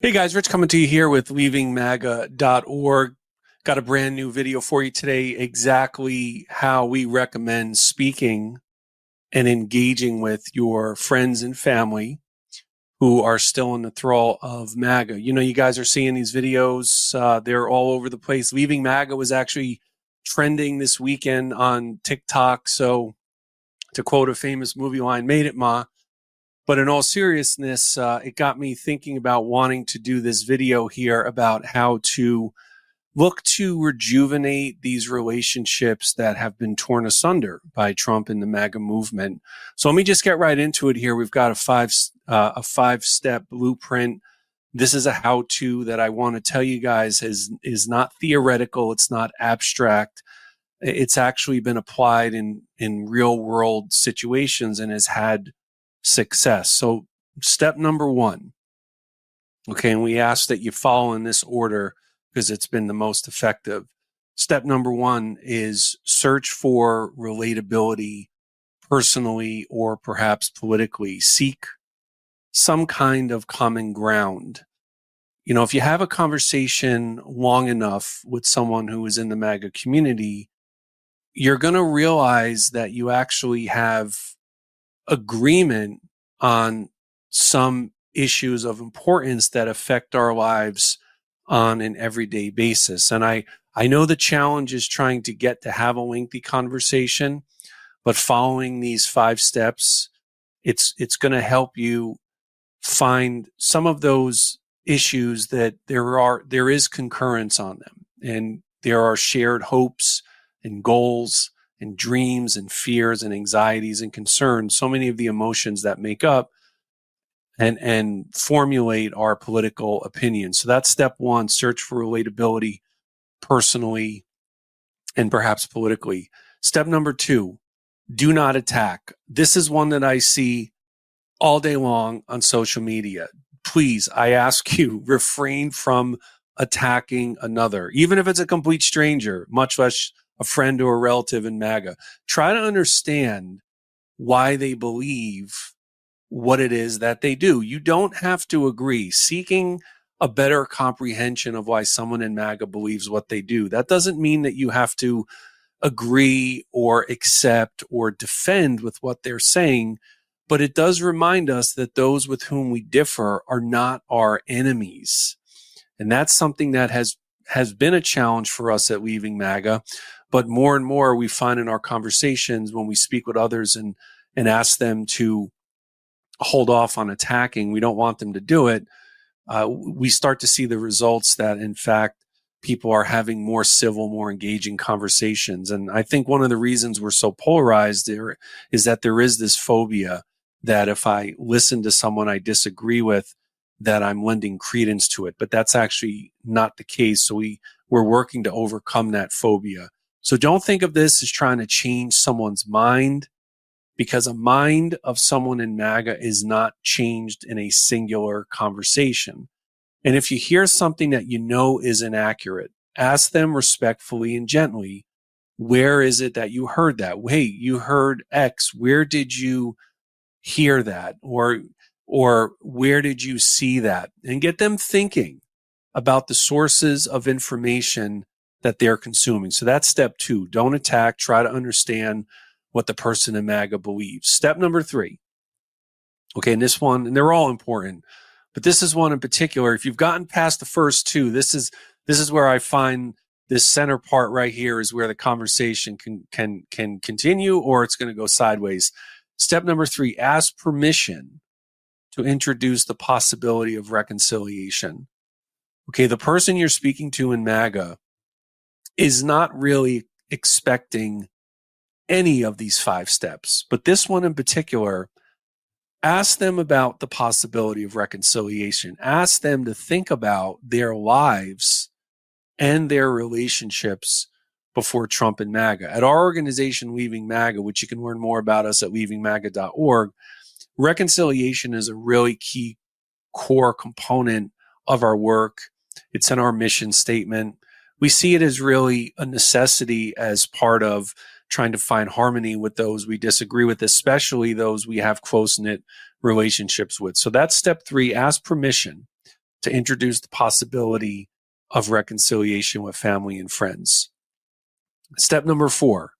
Hey guys, Rich coming to you here with leavingmaga.org. Got a brand new video for you today, exactly how we recommend speaking and engaging with your friends and family who are still in the thrall of MAGA. You know, you guys are seeing these videos. They're all over the place. Leaving MAGA was actually trending this weekend on TikTok. So to quote a famous movie line, made it, Ma. But in all seriousness, it got me thinking about wanting to do this video here about how to look to rejuvenate these relationships that have been torn asunder by Trump and the MAGA movement. So let me just get right into it here. We've got a five-step blueprint. This is a how-to that I want to tell you guys is not theoretical. It's not abstract. It's actually been applied in real world situations and has had success. So step number one, okay, and we ask that you follow in this order because it's been the most effective. Step number one is search for relatability personally or perhaps politically. Seek some kind of common ground. You know, if you have a conversation long enough with someone who is in the MAGA community, you're going to realize that you actually have agreement on some issues of importance that affect our lives on an everyday basis. And I know the challenge is trying to get to have a lengthy conversation, but following these 5 steps, it's going to help you find some of those issues that there is concurrence on them, and there are shared hopes and goals and dreams and fears and anxieties and concerns, so many of the emotions that make up and formulate our political opinions. So that's step one, search for relatability personally and perhaps politically. Step number 2, do not attack. This is one that I see all day long on social media. Please, I ask you, refrain from attacking another, even if it's a complete stranger, much less a friend or a relative in MAGA. Try to understand why they believe what it is that they do. You don't have to agree. Seeking a better comprehension of why someone in MAGA believes what they do, that doesn't mean that you have to agree or accept or defend with what they're saying, but it does remind us that those with whom we differ are not our enemies. And that's something that has been a challenge for us at Leaving MAGA. But more and more we find in our conversations when we speak with others and ask them to hold off on attacking, we don't want them to do it. We start to see the results that, in fact, people are having more civil, more engaging conversations. And I think one of the reasons we're so polarized there is that there is this phobia that if I listen to someone I disagree with, that I'm lending credence to it. But that's actually not the case. So we're working to overcome that phobia. So don't think of this as trying to change someone's mind, because a mind of someone in MAGA is not changed in a singular conversation. And if you hear something that you know is inaccurate, ask them respectfully and gently, where is it that you heard that? Hey, you heard X. Where did you hear that? Or where did you see that? And get them thinking about the sources of information that they're consuming. So that's step 2. Don't attack. Try to understand what the person in MAGA believes. Step number 3. Okay, and this one, and they're all important, but this is one in particular. If you've gotten past the first 2, this is where I find this center part right here is where the conversation can continue, or it's going to go sideways. Step number 3, ask permission to introduce the possibility of reconciliation. Okay, the person you're speaking to in MAGA is not really expecting any of these 5 steps, but this one in particular, ask them about the possibility of reconciliation. Ask them to think about their lives and their relationships before Trump and MAGA. At our organization, Leaving MAGA, which you can learn more about us at leavingmaga.org, reconciliation is a really key core component of our work. It's in our mission statement. We see it as really a necessity as part of trying to find harmony with those we disagree with, especially those we have close-knit relationships with. So that's step 3, ask permission to introduce the possibility of reconciliation with family and friends. Step number 4,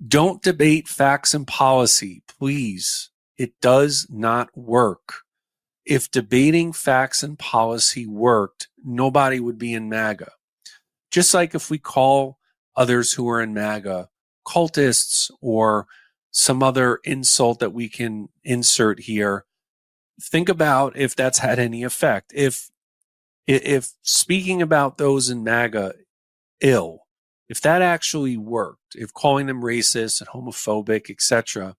don't debate facts and policy, please. It does not work. If debating facts and policy worked, nobody would be in MAGA. Just like if we call others who are in MAGA cultists or some other insult that we can insert here, think about if that's had any effect. If speaking about those in MAGA ill, if that actually worked, if calling them racist and homophobic, etc.,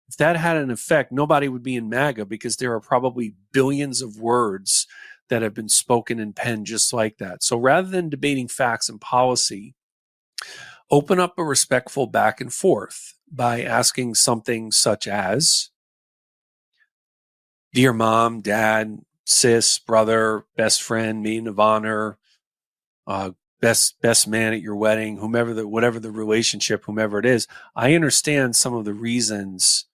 if that had an effect, nobody would be in MAGA, because there are probably billions of words that have been spoken and penned just like that. So rather than debating facts and policy, open up a respectful back and forth by asking something such as, dear mom, dad, sis, brother, best friend, maid of honor, best man at your wedding, whatever the relationship, whomever it is, I understand some of the reasons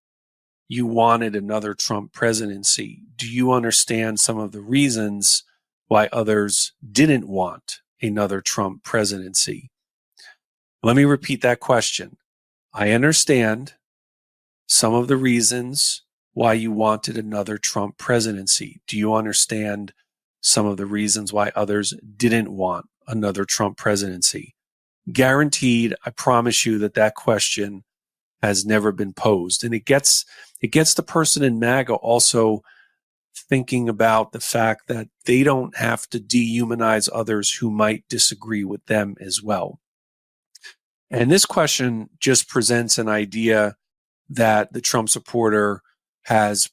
you wanted another Trump presidency. Do you understand some of the reasons why others didn't want another Trump presidency? Let me repeat that question. I understand some of the reasons why you wanted another Trump presidency. Do you understand some of the reasons why others didn't want another Trump presidency? Guaranteed, I promise you that question has never been posed. And it gets the person in MAGA also thinking about the fact that they don't have to dehumanize others who might disagree with them as well. And this question just presents an idea that the Trump supporter has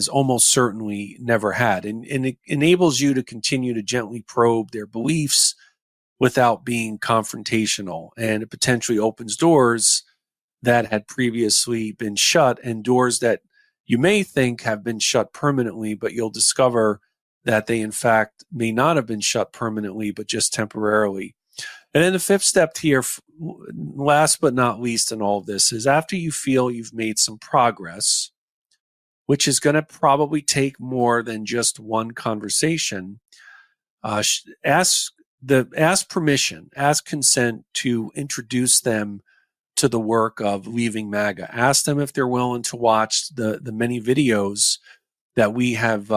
almost certainly never had. And it enables you to continue to gently probe their beliefs without being confrontational. And it potentially opens doors that had previously been shut, and doors that you may think have been shut permanently, but you'll discover that they in fact may not have been shut permanently, but just temporarily. And then the 5th step here, last but not least in all of this, is after you feel you've made some progress, which is going to probably take more than just one conversation, ask permission, ask consent to introduce them to the work of Leaving MAGA. Ask them if they're willing to watch the many videos that we have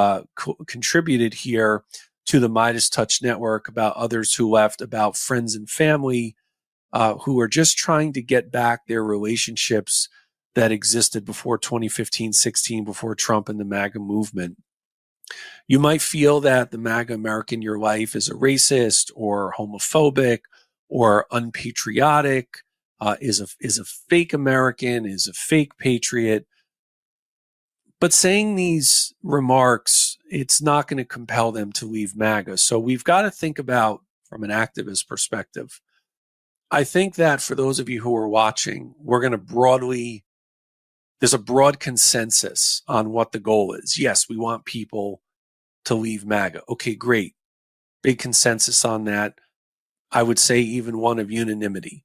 contributed here to the MeidasTouch Network about others who left, about friends and family who are just trying to get back their relationships that existed before 2015-16, before Trump and the MAGA movement. You might feel that the MAGA American in your life is a racist or homophobic or unpatriotic, is a fake American, is a fake patriot. But saying these remarks, it's not going to compel them to leave MAGA. So we've got to think about from an activist perspective. I think that for those of you who are watching, we're going to there's a broad consensus on what the goal is. Yes, we want people to leave MAGA. Okay, great. Big consensus on that. I would say even one of unanimity.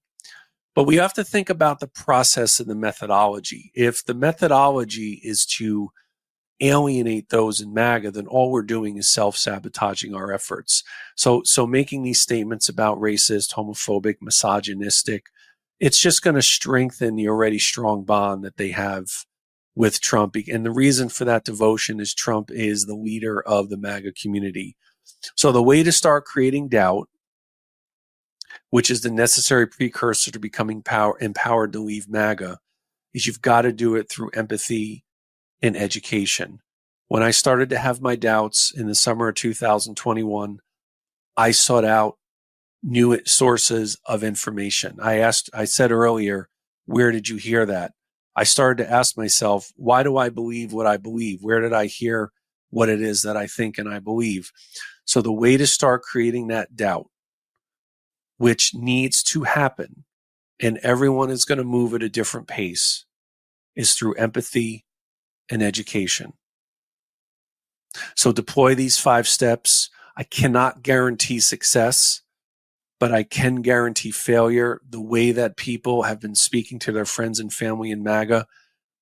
But we have to think about the process and the methodology. If the methodology is to alienate those in MAGA, then all we're doing is self-sabotaging our efforts. So making these statements about racist, homophobic, misogynistic, it's just going to strengthen the already strong bond that they have with Trump. And the reason for that devotion is Trump is the leader of the MAGA community. So the way to start creating doubt, which is the necessary precursor to becoming empowered to leave MAGA, is you've got to do it through empathy and education. When I started to have my doubts in the summer of 2021, I sought out new sources of information. I said earlier, where did you hear that? I started to ask myself, why do I believe what I believe? Where did I hear what it is that I think and I believe? So the way to start creating that doubt, which needs to happen, and everyone is going to move at a different pace, is through empathy and education. So deploy these 5 steps. I cannot guarantee success, but I can guarantee failure. The way that people have been speaking to their friends and family in MAGA,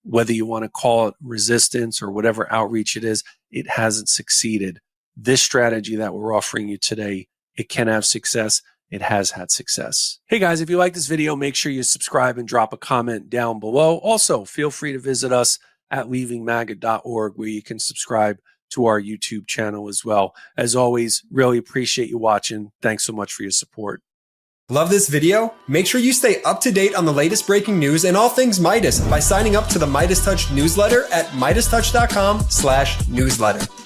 whether you want to call it resistance or whatever outreach it is, it hasn't succeeded. this strategy that we're offering you today, it can have success. It has had success. Hey guys, if you like this video, make sure you subscribe and drop a comment down below. Also, feel free to visit us at leavingmaga.org, where you can subscribe to our YouTube channel as well. As always, really appreciate you watching. Thanks so much for your support. Love this video? Make sure you stay up to date on the latest breaking news and all things Midas by signing up to the MeidasTouch newsletter at MeidasTouch.com/newsletter.